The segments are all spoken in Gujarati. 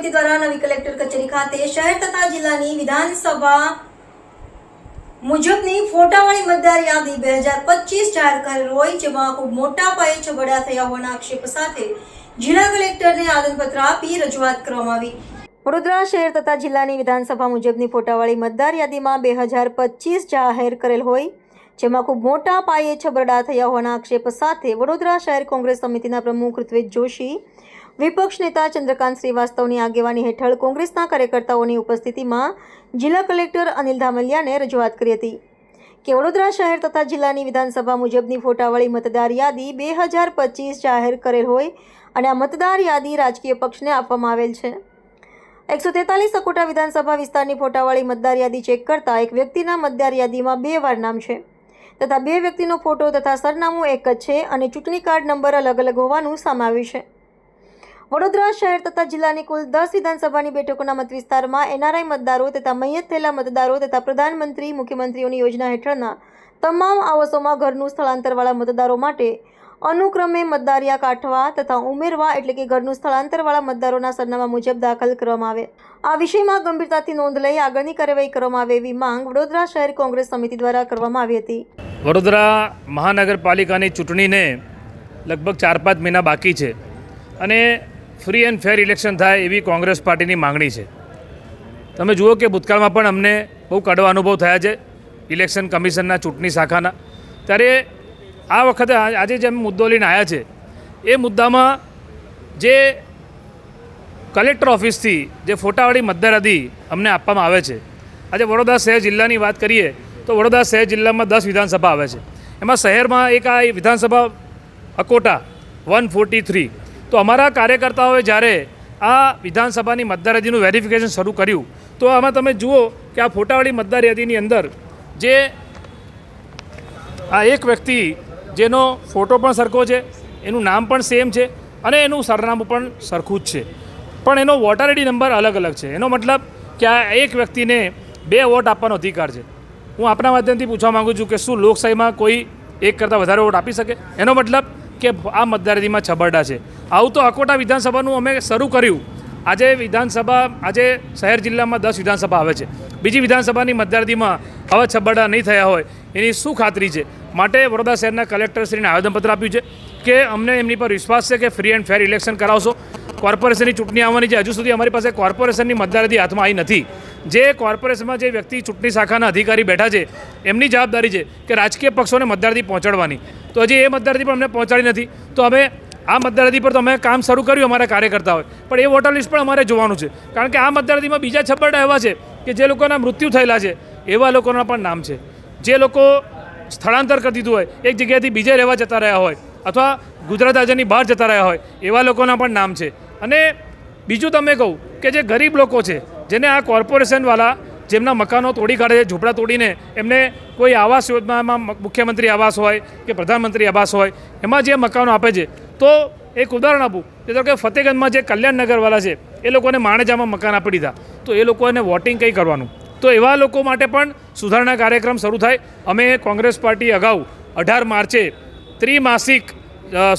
સમિતિ દ્વારા નવી કલેક્ટર કચેરી ખાતે શહેર તથા જિલ્લાની વિધાનસભા મુજબની ફોટાવાળી મતદાર યાદી 2025 જાહેર કરેલ હોય, જેમાં ખૂબ મોટા પાયે છબડા થયા હોવાના આક્ષેપ સાથે જિલ્લા કલેક્ટરને આવેદનપત્ર આપી રજૂઆત કરવામાં આવી। વડોદરા શહેર તથા જિલ્લાની વિધાનસભા મુજબની ફોટાવાળી મતદાર યાદીમાં 2025 જાહેર કરેલ હોય, જેમાં ખૂબ મોટા પાયે છબરડા થયા હોવાના આક્ષેપ સાથે વડોદરા શહેર કોંગ્રેસ સમિતિના પ્રમુખ ઋત્વિજ જોશી, વિપક્ષ નેતા ચંદ્રકાંત શ્રીવાસ્તવની આગેવાની હેઠળ કોંગ્રેસના કાર્યકર્તાઓની ઉપસ્થિતિમાં જિલ્લા કલેક્ટર અનિલ ધામલિયાને રજૂઆત કરી હતી કે વડોદરા શહેર તથા જિલ્લાની વિધાનસભા મુજબની ફોટાવાળી મતદાર યાદી 2025 જાહેર કરેલ હોય અને આ મતદાર યાદી રાજકીય પક્ષને આપવામાં આવેલ છે। 143 અકોટા વિધાનસભા વિસ્તારની ફોટાવાળી મતદાર યાદી ચેક કરતા એક વ્યક્તિના મતદાર યાદીમાં 2 વાર નામ છે તથા 2 વ્યક્તિનો ફોટો તથા સરનામું એક જ છે અને ચૂંટણી કાર્ડ નંબર અલગ અલગ હોવાનું સામે આવ્યું છે। વડોદરા શહેર તથા જિલ્લાની કુલ 10 વિધાનસભાની બેઠકોના મત વિસ્તારમાં એનઆરઆઈ મતદારો તથા મૈયત થયેલા મતદારો તથા પ્રધાનમંત્રી મુખ્યમંત્રીઓની યોજના હેઠળના તમામ આવાસોમાં ઘરનું સ્થળાંતરવાળા મતદારો માટે અનુક્રમે મતદારિયા કાઢવા તથા ઉમેરવા એટલે કે ઘરનું સ્થળાંતરવાળા મતદારોના સરનામા મુજબ દાખલ કરવામાં આવે। આ વિષયમાં ગંભીરતાથી નોંધ લઈ આગળની કાર્યવાહી કરવામાં આવે એવી માંગ વડોદરા શહેર કોંગ્રેસ સમિતિ દ્વારા કરવામાં આવી હતી। વડોદરા મહાનગરપાલિકાની ચૂંટણીને લગભગ 4-5 મહિના બાકી છે અને ફ્રી એન્ડ ફેર ઇલેક્શન થાય એવી કોંગ્રેસ પાર્ટીની માંગણી છે। તમે જુઓ કે ભૂતકાળમાં પણ અમને બહુ કડવા અનુભવ થયા છે ઇલેક્શન કમિશનના ચૂંટણી શાખાના, ત્યારે આ વખતે આજે જે મુદ્દો લઈને આવ્યા છે એ મુદ્દામાં જે કલેક્ટર ઓફિસથી જે ફોટાવાળી મતદાર યાદી અમને આપવામાં આવે છે, આજે વડોદરા શહેર જિલ્લાની વાત કરીએ તો વડોદરા શહેર જિલ્લામાં 10 વિધાનસભા આવે છે, એમાં શહેરમાં એક આ વિધાનસભા અકોટા 143। તો અમારા કાર્યકર્તાઓએ જ્યારે આ વિધાનસભાની મતદાર યાદીનું વેરિફિકેશન શરૂ કર્યું તો આમાં તમે જુઓ કે આ ફોટાવાળી મતદાર યાદીની અંદર જે આ એક વ્યક્તિ જેનો ફોટો પણ સરખો છે, એનું નામ પણ સેમ છે અને એનું સરનામું પણ સરખું જ છે, પણ એનો વોટર આઈડી નંબર અલગ અલગ છે। એનો મતલબ કે આ એક વ્યક્તિને 2 વોટ આપવાનો અધિકાર છે। હું આપણા માધ્યમથી પૂછવા માગું છું કે શું લોકશાહીમાં કોઈ એક કરતાં વધારે વોટ આપી શકે? એનો મતલબ કે આ મતદાર યાદીમાં છબરડા છે। આવું તો અકોટા વિધાનસભાનું અમે શરૂ કર્યું। આજે શહેર જિલ્લામાં 10 વિધાનસભા આવે છે, બીજી વિધાનસભાની મતદાર યાદીમાં આવા છબરડા નહીં થયા હોય એની શું ખાતરી છે? માટે વડોદરા શહેરના કલેક્ટરશ્રીને આવેદનપત્ર આપ્યું છે કે અમને એમની પર વિશ્વાસ છે કે ફ્રી એન્ડ ફેર ઇલેક્શન કરાવશો। કોર્પોરેશનની ચૂંટણી આવવાની છે, હજુ સુધી અમારી પાસે કોર્પોરેશનની મતદાર યાદી હાથમાં આવી નથી। જે કોર્પોરેશનમાં જે વ્યક્તિ ચૂંટણી શાખાના અધિકારી બેઠા છે એમની જવાબદારી છે કે રાજકીય પક્ષોને મતદાર યાદી પહોંચાડવાની, તો હજી એ મતદાર યાદી પણ અમને પહોંચાડી નથી। તો અમે આ મતદાર યાદી પર તો અમે કામ શરૂ કર્યું અમારા કાર્યકર્તાઓએ, પણ એ વોટર લિસ્ટ પણ અમારે જોવાનું છે, કારણ કે આ મતદાર યાદીમાં બીજા છબરડા એવા છે કે જે લોકોના મૃત્યુ થયેલા છે એવા લોકોના પણ નામ છે, જે લોકો સ્થળાંતર કરી દીધું હોય, એક જગ્યાએથી બીજે રહેવા જતા રહ્યા હોય અથવા ગુજરાત રાજ્યની બહાર જતા રહ્યા હોય એવા લોકોના પણ નામ છે। અને બીજું તમે કહું કે જે ગરીબ લોકો છે, જેને આ કોર્પોરેશનવાળા જેમના મકાનો તોડી કાઢે છે, ઝૂંપડા તોડીને એમને કોઈ આવાસ યોજનામાં મુખ્યમંત્રી આવાસ હોય કે પ્રધાનમંત્રી આવાસ હોય એમાં જે મકાનો આપે છે, તો એક ઉદાહરણ આપું કે ફતેગંજમાં જે કલ્યાણનગરવાળા છે એ લોકોને માણેજામાં મકાન આપી દીધા, તો એ લોકોને વોટિંગ કંઈ કરવાનું? તો એવા લોકો માટે પણ સુધારણા કાર્યક્રમ શરૂ થાય। અમે કોંગ્રેસ પાર્ટી અગાઉ 18 માર્ચે ત્રિમાસિક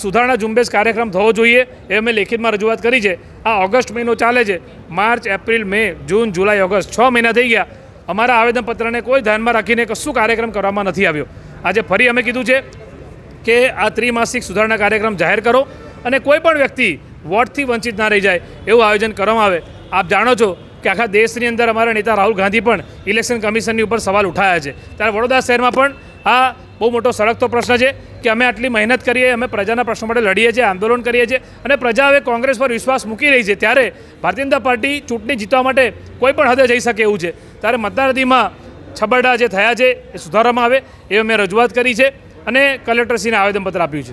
સુધારણા ઝુંબેશ કાર્યક્રમ થવો જોઈએ એ અમે લેખિતમાં રજૂઆત કરી છે। આ ઓગસ્ટ મહિનો ચાલે છે, માર્ચ, એપ્રિલ, મે, જૂન, જુલાઈ, ઓગસ્ટ 6 મહિના થઈ ગયા, અમારા આવેદનપત્રને કોઈ ધ્યાનમાં રાખીને કશું કાર્યક્રમ કરવામાં નથી આવ્યો। આજે ફરી અમે કીધું છે કે આ ત્રિમાસિક સુધારણા કાર્યક્રમ જાહેર કરો અને કોઈ પણ વ્યક્તિ વોટથી વંચિત ના રહી જાય એવું આયોજન કરવામાં આવે। આપ જાણો છો કે આખા દેશની અંદર અમારા નેતા રાહુલ ગાંધી પણ ઇલેક્શન કમિશનની ઉપર સવાલ ઉઠાયા છે, ત્યારે વડોદરા શહેરમાં પણ આ બહુ મોટો સળગતો પ્રશ્ન છે કે અમે આટલી મહેનત કરીએ, અમે પ્રજાના પ્રશ્નો માટે લડીએ છીએ, આંદોલન કરીએ છીએ અને પ્રજા હવે કોંગ્રેસ પર વિશ્વાસ મૂકી રહી છે, ત્યારે ભારતીય જનતા પાર્ટી ચૂંટણી જીતવા માટે કોઈ પણ હદે જઈ શકે એવું છે। ત્યારે મતદાર યાદીમાં છબરડા જે થયા છે એ સુધારવામાં આવે એ અમે રજૂઆત કરી છે અને કલેક્ટરશ્રીને આવેદનપત્ર આપ્યું છે।